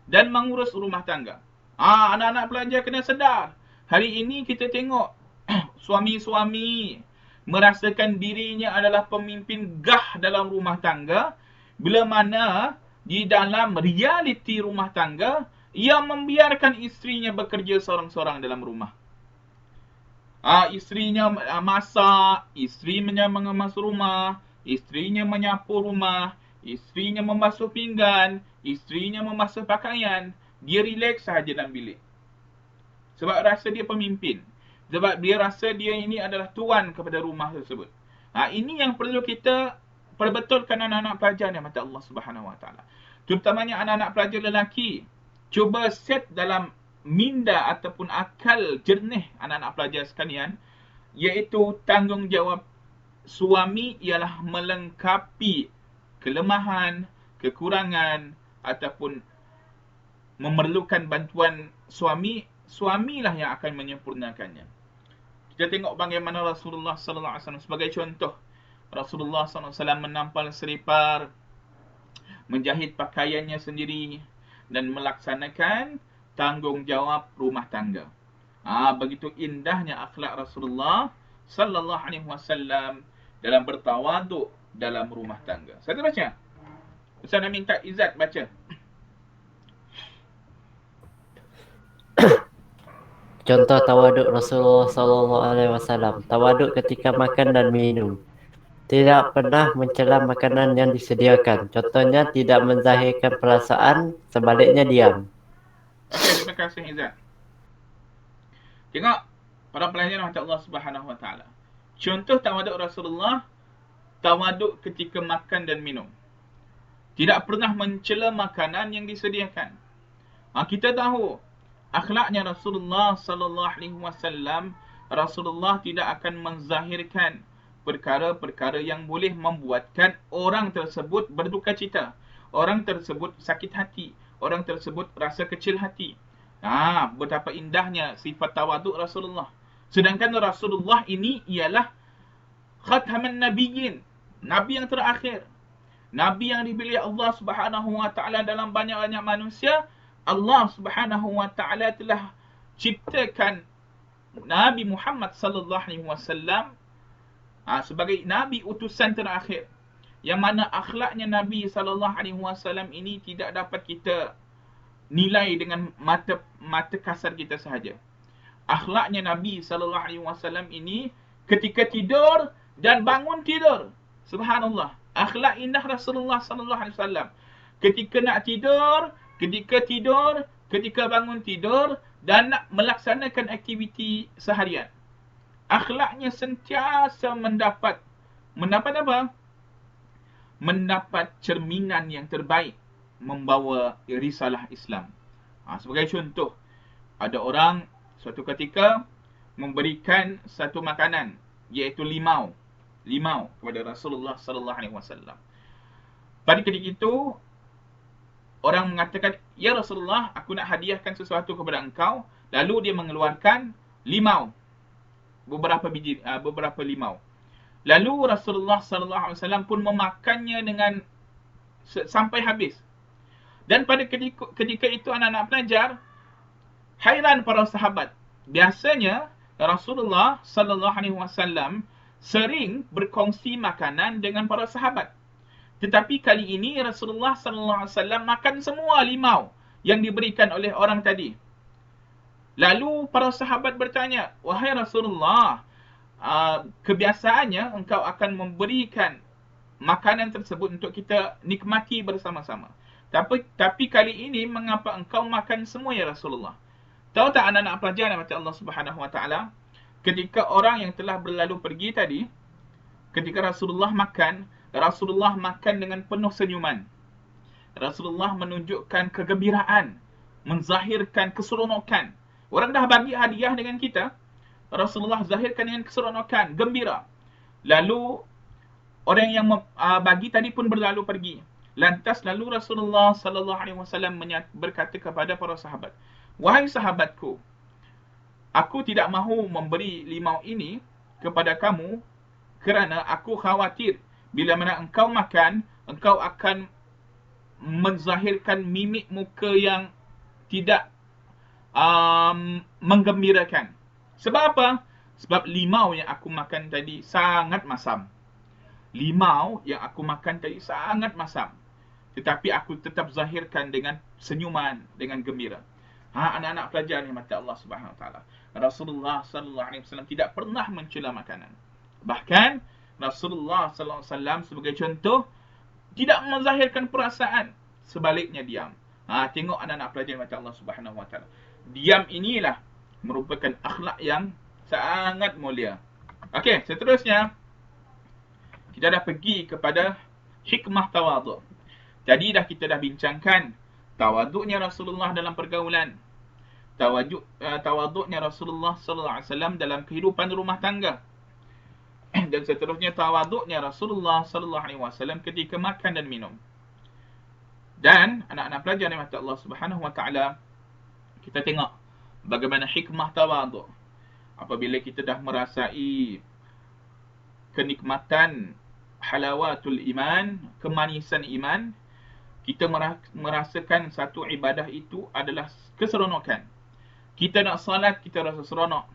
dan mengurus rumah tangga. Anak-anak pelajar kena sedar. Hari ini kita tengok suami-suami merasakan dirinya adalah pemimpin gah dalam rumah tangga, bila mana di dalam realiti rumah tangga, ia membiarkan isterinya bekerja seorang-seorang dalam rumah. Isterinya masak, isterinya mengemas rumah, isterinya menyapu rumah, isterinya membasuh pinggan, isterinya membasuh pakaian. Dia relax sahaja dalam bilik. Sebab rasa dia pemimpin. Sebab dia rasa dia ini adalah tuan kepada rumah tersebut. Ini yang perlu kita perbetulkan anak-anak pelajar yang mata Allah Subhanahu Wa Taala. Terutamanya anak-anak pelajar lelaki. Cuba set dalam minda ataupun akal jernih anak-anak pelajar sekalian, iaitu tanggungjawab suami ialah melengkapi kelemahan, kekurangan ataupun memerlukan bantuan suami. Suamilah yang akan menyempurnakannya. Kita tengok bagaimana Rasulullah sallallahu alaihi wasallam sebagai contoh. Rasulullah sallallahu alaihi wasallam menampal seripar, menjahit pakaiannya sendiri dan melaksanakan tanggungjawab rumah tangga. Begitu indahnya akhlak Rasulullah sallallahu alaihi wasallam dalam bertawaduk dalam rumah tangga. Saya baca. Ustaz nak minta Izzat baca. Contoh tawaduk Rasulullah sallallahu alaihi wasallam. Tawaduk ketika makan dan minum. Tidak pernah mencela makanan yang disediakan. Contohnya tidak menzahirkan perasaan, sebaliknya diam. Okey, terima kasih Izzat. Tengok para pelajar rahmat Allah Subhanahu Wa Taala. Contoh tawaduk Rasulullah, tawaduk ketika makan dan minum. Tidak pernah mencela makanan yang disediakan. Kita tahu akhlaknya Rasulullah sallallahu alaihi wasallam, Rasulullah tidak akan menzahirkan perkara-perkara yang boleh membuatkan orang tersebut berduka cita, orang tersebut sakit hati, orang tersebut rasa kecil hati. Betapa indahnya sifat tawaduk Rasulullah. Sedangkan Rasulullah ini ialah khataman nabiyyin, nabi yang terakhir, nabi yang dipilih Allah Subhanahu Wa Taala dalam banyak-banyak manusia. Allah Subhanahu Wa Taala telah ciptakan Nabi Muhammad sallallahu alaihi wasallam sebagai nabi utusan terakhir, yang mana akhlaknya Nabi sallallahu alaihi wasallam ini tidak dapat kita nilai dengan mata kasar kita sahaja. Akhlaknya Nabi sallallahu alaihi wasallam ini ketika tidur dan bangun tidur. Subhanallah. Akhlak indah Rasulullah sallallahu alaihi wasallam. Ketika nak tidur, ketika tidur, ketika bangun tidur dan nak melaksanakan aktiviti seharian. Akhlaknya sentiasa mendapat apa? Mendapat cerminan yang terbaik, membawa risalah Islam. Sebagai contoh, ada orang suatu ketika memberikan satu makanan, iaitu limau kepada Rasulullah sallallahu alaihi wasallam. Pada ketika itu orang mengatakan, "Ya Rasulullah, aku nak hadiahkan sesuatu kepada engkau." Lalu dia mengeluarkan limau, beberapa limau. Lalu Rasulullah sallallahu alaihi wasallam pun memakannya dengan sampai habis. Dan pada ketika itu anak-anak pelajar hairan para sahabat. Biasanya Rasulullah sallallahu alaihi wasallam sering berkongsi makanan dengan para sahabat. Tetapi kali ini Rasulullah sallallahu alaihi wasallam makan semua limau yang diberikan oleh orang tadi. Lalu para sahabat bertanya, "Wahai Rasulullah, kebiasaannya engkau akan memberikan makanan tersebut untuk kita nikmati bersama-sama. Tapi kali ini mengapa engkau makan semua ya Rasulullah?" Tahu tak anak-anak pelajar yang Allah Subhanahu Wa Taala, ketika orang yang telah berlalu pergi tadi, ketika Rasulullah makan dengan penuh senyuman. Rasulullah menunjukkan kegembiraan, menzahirkan keseronokan. Orang dah bagi hadiah dengan kita, Rasulullah zahirkan dengan keseronokan, gembira. Lalu orang yang bagi tadi pun berlalu pergi. Lalu Rasulullah sallallahu alaihi wasallam berkata kepada para sahabat, "Wahai sahabatku, aku tidak mahu memberi limau ini kepada kamu kerana aku khawatir bila mana engkau makan, engkau akan menzahirkan mimik muka yang tidak menggembirakan." Sebab apa? Sebab limau yang aku makan tadi sangat masam. tetapi aku tetap zahirkan dengan senyuman, dengan gembira. Anak-anak pelajar ni mata Allah Subhanahu Wa Taala. Rasulullah sallallahu alaihi wasallam tidak pernah mencela makanan. Bahkan Rasulullah sallallahu alaihi wasallam sebagai contoh tidak menzahirkan perasaan, sebaliknya diam. Tengok anak-anak pelajar mata Allah Subhanahu Wa Taala. Diam inilah merupakan akhlak yang sangat mulia. Okey, seterusnya kita dah pergi kepada hikmah tawaduk. Jadi kita dah bincangkan tawaduknya Rasulullah dalam pergaulan, tawaduknya Rasulullah sallallahu alaihi wasallam dalam kehidupan rumah tangga, dan seterusnya tawaduknya Rasulullah sallallahu alaihi wasallam ketika makan dan minum. Dan anak-anak pelajar nikmat Allah Subhanahu Wa Taala, kita tengok bagaimana hikmah tawaduk. Apabila kita dah merasai kenikmatan halawatul iman, kemanisan iman, kita merasakan satu ibadah itu adalah keseronokan. Kita nak salat, kita rasa seronok.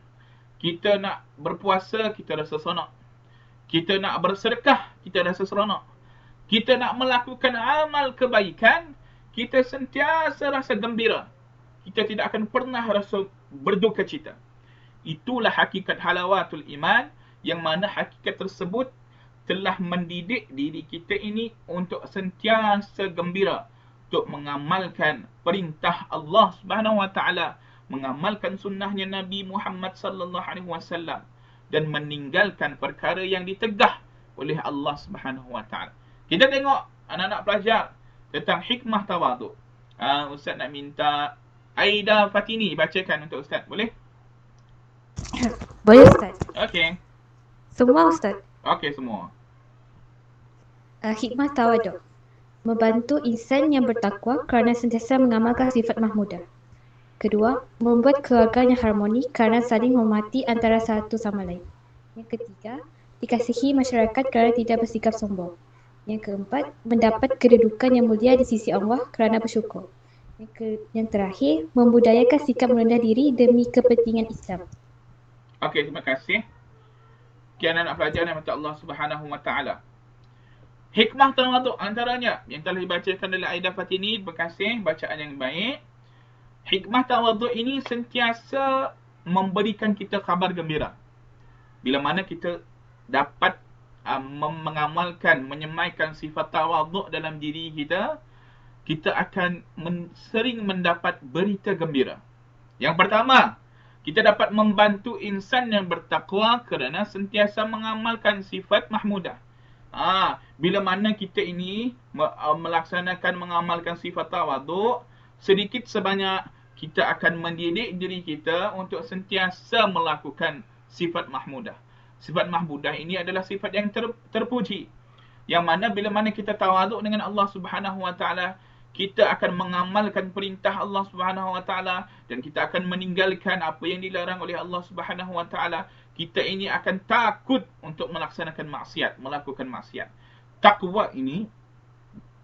Kita nak berpuasa, kita rasa seronok. Kita nak bersedekah, kita rasa seronok. Kita nak melakukan amal kebaikan, kita sentiasa rasa gembira. Kita tidak akan pernah rasa berduka cita. Itulah hakikat halawatul iman, yang mana hakikat tersebut telah mendidik diri kita ini untuk sentiasa gembira, untuk mengamalkan perintah Allah Subhanahu Wa Taala, mengamalkan sunnahnya Nabi Muhammad sallallahu alaihi wasallam, dan meninggalkan perkara yang ditegah oleh Allah Subhanahu Wa Taala. Kita tengok anak-anak pelajar tentang hikmah tawaduk. Ustaz nak minta Aida Fatini bacakan untuk Ustaz, boleh? Boleh Ustaz. Okey. Semua Ustaz. Okey semua. Hikmah tawaduk. Membantu insan yang bertakwa kerana sentiasa mengamalkan sifat mahmudah. Kedua, membuat keluarga yang harmoni kerana saling menghormati antara satu sama lain. Yang ketiga, dikasihi masyarakat kerana tidak bersikap sombong. Yang keempat, mendapat kedudukan yang mulia di sisi Allah kerana bersyukur. Yang terakhir, membudayakan sikap merendah diri demi kepentingan Islam. Okey, terima kasih. Sekian anak pelajar yang Allah Subhanahu Wa Taala. Hikmah tawaduk antaranya yang telah dibacakan oleh Aida Fatini, terima kasih, bacaan yang baik. Hikmah tawaduk ini sentiasa memberikan kita khabar gembira. Bila mana kita dapat mengamalkan, menyemaikan sifat tawaduk dalam diri kita, kita akan sering mendapat berita gembira. Yang pertama, kita dapat membantu insan yang bertakwa kerana sentiasa mengamalkan sifat mahmudah. Bila mana kita ini melaksanakan, mengamalkan sifat tawaduk, sedikit sebanyak kita akan mendidik diri kita untuk sentiasa melakukan sifat mahmudah. Sifat mahmudah ini adalah sifat yang terpuji, yang mana bila mana kita tawaduk dengan Allah Subhanahu Wa Taala, kita akan mengamalkan perintah Allah Subhanahu Wa Taala dan kita akan meninggalkan apa yang dilarang oleh Allah Subhanahu Wa Taala. Kita ini akan takut untuk melaksanakan maksiat, melakukan maksiat. Takwa ini,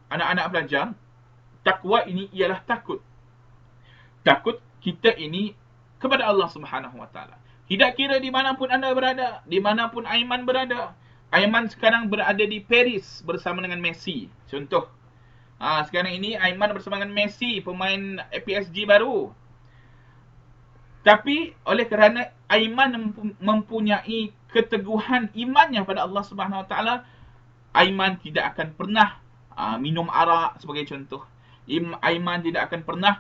anak-anak belajar, takwa ini ialah takut. Takut kita ini kepada Allah Subhanahu Wa Taala. Tidak kira di manapun anda berada, di manapun Aiman berada. Aiman sekarang berada di Paris bersama dengan Messi. Contoh. Sekarang ini Aiman bersama dengan Messi, pemain PSG baru. Tapi oleh kerana Aiman mempunyai keteguhan imannya pada Allah Subhanahu Wa Taala, Aiman tidak akan pernah minum arak sebagai contoh. Aiman tidak akan pernah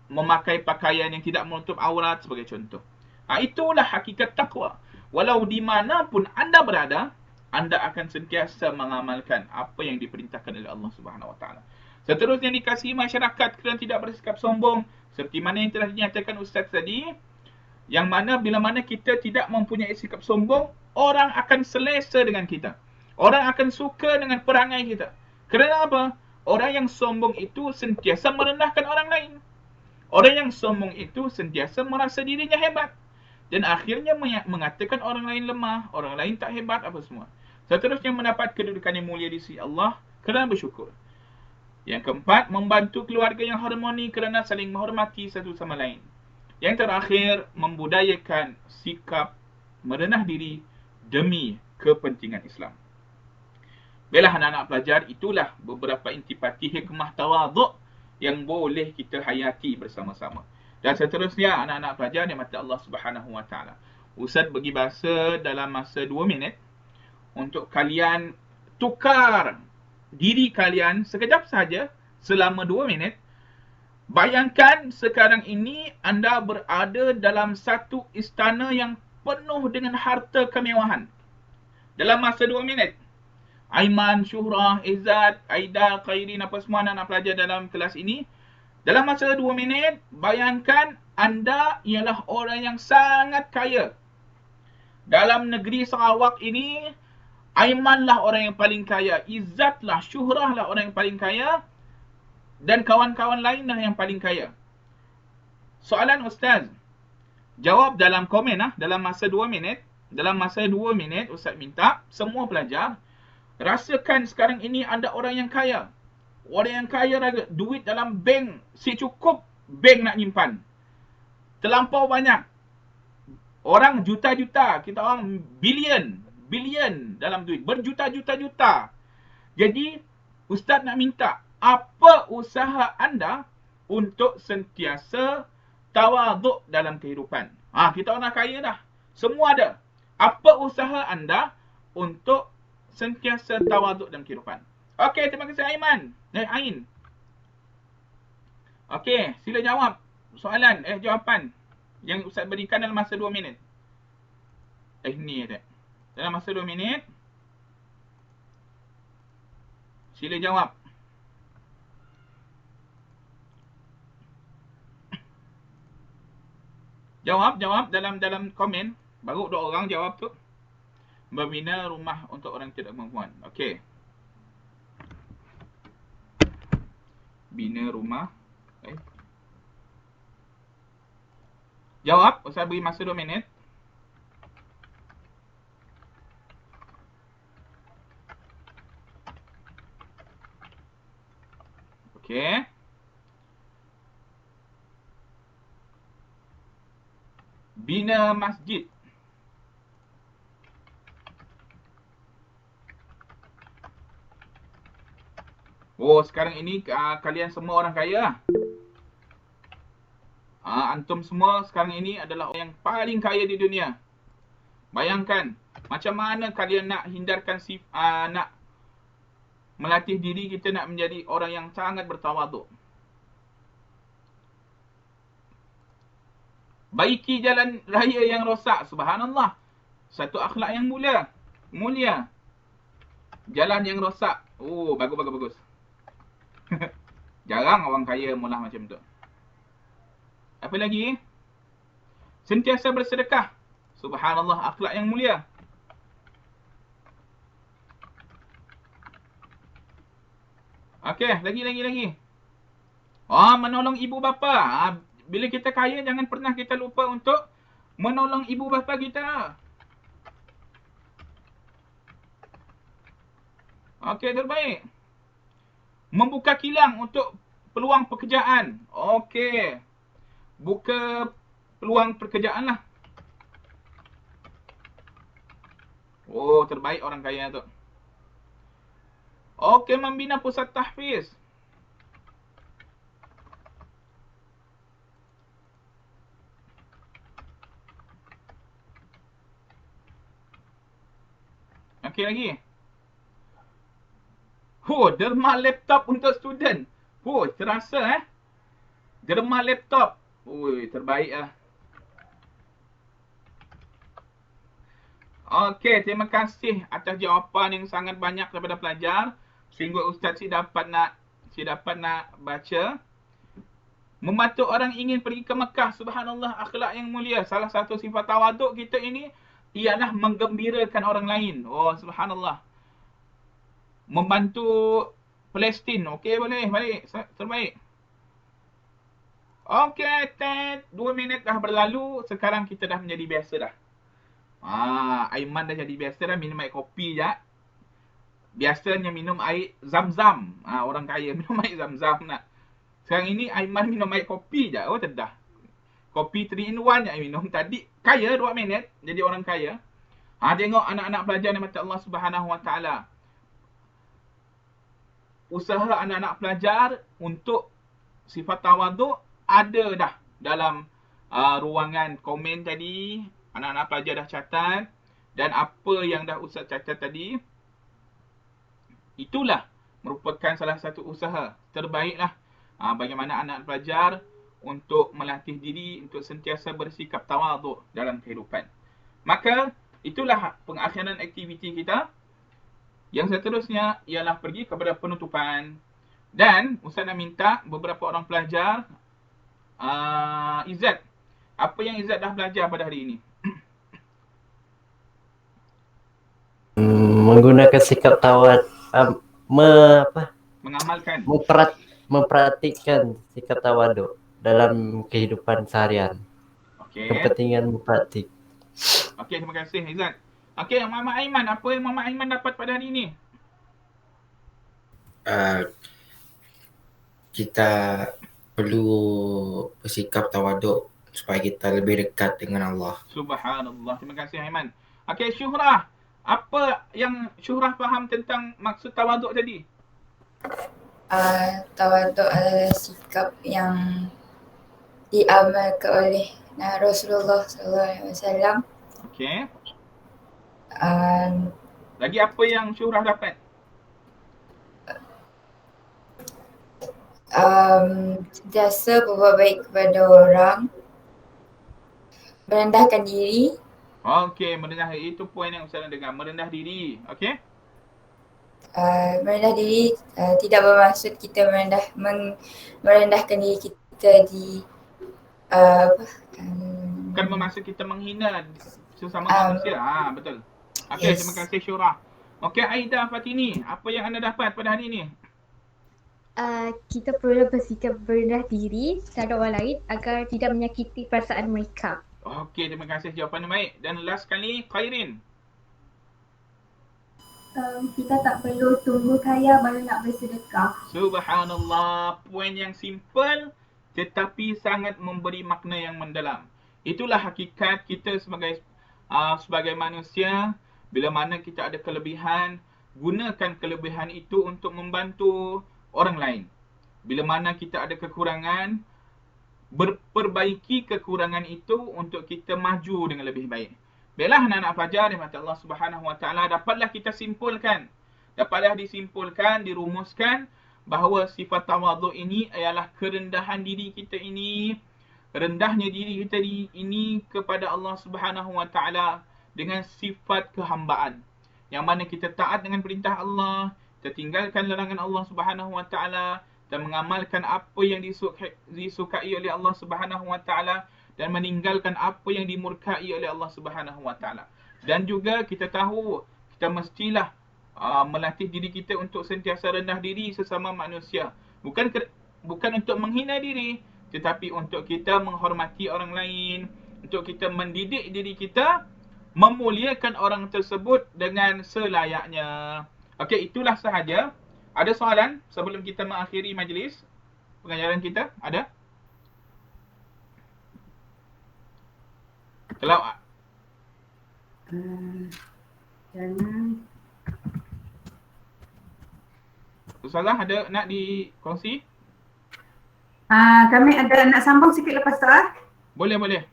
memakai pakaian yang tidak menutup aurat sebagai contoh. Itulah hakikat takwa. Walau di manapun anda berada, anda akan sentiasa mengamalkan apa yang diperintahkan oleh Allah Subhanahu Wa Taala. Seterusnya, dikasihi masyarakat kerana tidak bersikap sombong, seperti mana yang telah dinyatakan Ustaz tadi, yang mana bila mana kita tidak mempunyai sikap sombong, orang akan selesa dengan kita. Orang akan suka dengan perangai kita. Kerana apa? Orang yang sombong itu sentiasa merendahkan orang lain. Orang yang sombong itu sentiasa merasa dirinya hebat. Dan akhirnya mengatakan orang lain lemah, orang lain tak hebat, apa semua. Seterusnya, mendapat kedudukan yang mulia di sisi Allah kerana bersyukur. Yang keempat, membantu keluarga yang harmoni kerana saling menghormati satu sama lain. Yang terakhir, membudayakan sikap merendah diri demi kepentingan Islam. Baiklah anak-anak pelajar, itulah beberapa intipati hikmah tawaduk yang boleh kita hayati bersama-sama. Dan seterusnya anak-anak pelajar yang mati Allah Subhanahu Wa Taala. Ustaz bagi bahasa dalam masa 2 minit untuk kalian tukar diri kalian sekejap saja selama 2 minit. Bayangkan sekarang ini anda berada dalam satu istana yang penuh dengan harta kemewahan. Dalam masa 2 minit. Aiman, Syuhrah, Izzat, Aida, Khairin, apa semua anak-anak pelajar dalam kelas ini. Dalam masa 2 minit, bayangkan anda ialah orang yang sangat kaya. Dalam negeri Sarawak ini, Aiman lah orang yang paling kaya. Izzat lah, Syuhrah lah orang yang paling kaya. Dan kawan-kawan lain lah yang paling kaya. Soalan Ustaz. Jawab dalam komen dalam masa 2 minit. Dalam masa 2 minit, Ustaz minta semua pelajar rasakan sekarang ini anda orang yang kaya. Orang yang kaya ada duit dalam bank secukup bank nak nyimpan. Terlampau banyak. Orang juta-juta, kita orang bilion dalam duit. Berjuta-juta-juta. Jadi, Ustaz nak minta, apa usaha anda untuk sentiasa tawaduk dalam kehidupan? Kita orang kaya dah. Semua ada. Apa usaha anda untuk sentiasa tawaduk dalam kehidupan? Okey, terima kasih Aiman. Ain. Okey, sila jawab soalan, jawapan yang Ustaz berikan dalam masa 2 minit. Ni ada. Dalam masa 2 minit, sila jawab. Jawab dalam komen. Baru 2 orang jawab tu. Membina rumah untuk orang tidak berkemampuan. Okey. Bina rumah. Jawab. Ustaz beri masa 2 minit. Okey. Bina masjid. Oh, sekarang ini kalian semua orang kaya. Antum semua sekarang ini adalah orang yang paling kaya di dunia. Bayangkan, macam mana kalian nak hindarkan nak melatih diri kita nak menjadi orang yang sangat bertawaduk. Baiki jalan raya yang rosak. Subhanallah. Satu akhlak yang mulia. Jalan yang rosak. Oh, bagus. Jarang orang kaya mula macam tu. Apa lagi? Sentiasa bersedekah. Subhanallah, akhlak yang mulia. Okey, lagi. Menolong ibu bapa. Bila kita kaya, jangan pernah kita lupa untuk menolong ibu bapa kita. Okey, terbaik. Membuka kilang untuk peluang pekerjaan. Okey. Buka peluang pekerjaan lah. Oh, terbaik orang kaya tu. Okey, membina pusat tahfiz. Okey lagi. Derma laptop untuk student. Terasa Derma laptop. Terbaik lah. Okey, terima kasih atas jawapan yang sangat banyak daripada pelajar. Sehingga Ustaz si dapat nak baca. Membantu orang ingin pergi ke Mekah. Subhanallah, akhlak yang mulia. Salah satu sifat tawaduk kita ini ialah menggembirakan orang lain. Oh, subhanallah. Membantu Palestin. Okey, boleh. Baik. Terbaik. Okey, 2 minit dah berlalu. Sekarang kita dah menjadi biasa dah. Aiman dah jadi biasa dah minum air kopi je. Biasanya minum air zam-zam. Orang kaya minum air zam-zam nak. Sekarang ini Aiman minum air kopi je. Oh, tedah. Kopi 3 in 1 je minum. Tadi kaya 2 minit jadi orang kaya. Tengok anak-anak pelajar ni mata Allah Subhanahu Wa Taala. usaha anak-anak pelajar untuk sifat tawaduk ada dah dalam ruangan komen tadi. Anak-anak pelajar dah catat. Dan apa yang dah Ustaz catat tadi, itulah merupakan salah satu usaha terbaiklah bagaimana anak pelajar untuk melatih diri untuk sentiasa bersikap tawaduk dalam kehidupan. Maka itulah pengakhiran aktiviti kita. Yang seterusnya ialah pergi kepada penutupan. Dan Ustaz nak minta beberapa orang pelajar, Izzat, apa yang Izzat dah belajar pada hari ini? Menggunakan sikap mengamalkan, mempraktikkan sikap tawaduk dalam kehidupan seharian. Okey. Kepentingan mempraktik. Okey, terima kasih Izzat. Okey, Muhammad Aiman, apa yang Muhammad Aiman dapat pada hari ini? Kita perlu bersikap tawaduk supaya kita lebih dekat dengan Allah. Subhanallah. Terima kasih Aiman. Okey, Syuhrah. Apa yang Syuhrah faham tentang maksud tawaduk tadi? Tawaduk adalah sikap yang diamalkan oleh Rasulullah SAW. Okey. Lagi apa yang Syuhrah dapat? Sentiasa berbuat baik kepada orang, merendahkan diri. Okey, merendah, itu poin yang Ustaz nak dengar, merendah diri. Okey? Merendah diri tidak bermaksud kita merendahkan diri kita di bukan bermaksud kita menghina sesama manusia. Betul. Okey, Yes. terima kasih Syuhrah. Okey, Aida Fatini, apa yang anda dapat pada hari ini? Kita perlu bersikap berendah diri terhadap orang lain agar tidak menyakiti perasaan mereka. Okey, terima kasih, jawapan yang baik. Dan last kali, Khairin. Kita tak perlu tunggu kaya baru nak bersedekah. Subhanallah, poin yang simple tetapi sangat memberi makna yang mendalam. Itulah hakikat kita sebagai manusia. Bila mana kita ada kelebihan, gunakan kelebihan itu untuk membantu orang lain. Bila mana kita ada kekurangan, berperbaiki kekurangan itu untuk kita maju dengan lebih baik. Baiklah anak-anak pelajar yang mata Allah Subhanahu Wa Taala, dapatlah kita simpulkan, dapatlah disimpulkan, dirumuskan bahawa sifat tawaduk ini ialah kerendahan diri kita ini, rendahnya diri kita ini kepada Allah Subhanahu Wa Taala dengan sifat kehambaan. Yang mana kita taat dengan perintah Allah, kita tinggalkan larangan Allah Subhanahu Wa Taala dan mengamalkan apa yang disukai oleh Allah Subhanahu Wa Taala dan meninggalkan apa yang dimurkai oleh Allah Subhanahu Wa Taala. Dan juga kita tahu kita mestilah melatih diri kita untuk sentiasa rendah diri sesama manusia. Bukan untuk menghina diri, tetapi untuk kita menghormati orang lain, untuk kita mendidik diri kita memuliakan orang tersebut dengan selayaknya. Okey, itulah sahaja. Ada soalan sebelum kita mengakhiri majlis pengajaran kita? Ada? Kalau Jangan. Ustazah ada nak dikongsi? Kami ada nak sambung sikit lepas tu Boleh.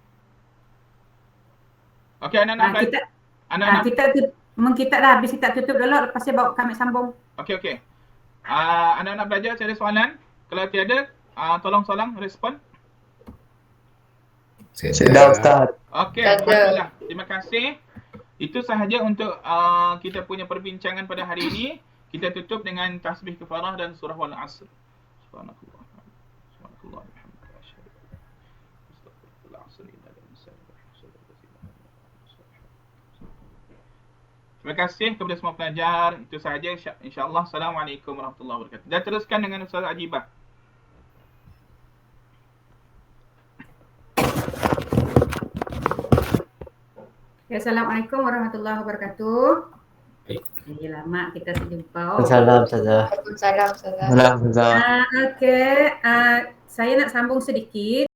Okey, anak-anak kita dah habis, kita tutup dulu, lepas tu bawa kami sambung. Okey. Anak-anak belajar, saya ada soalan. Kalau tiada, tolong respon. Sudah Ustaz. Okey, alhamdulillah. Terima kasih. Itu sahaja untuk kita punya perbincangan pada hari ini. Kita tutup dengan tasbih kafarah dan surah wal asr. Subhanallah. Terima kasih kepada semua pelajar. Itu sahaja, insya-Allah. Assalamualaikum warahmatullahi wabarakatuh. Dan teruskan dengan Ustaz Ajibah. Assalamualaikum warahmatullahi wabarakatuh. Lama kita berjumpa. Waalaikumsalam. Waalaikumsalam. Okey, saya nak sambung sedikit.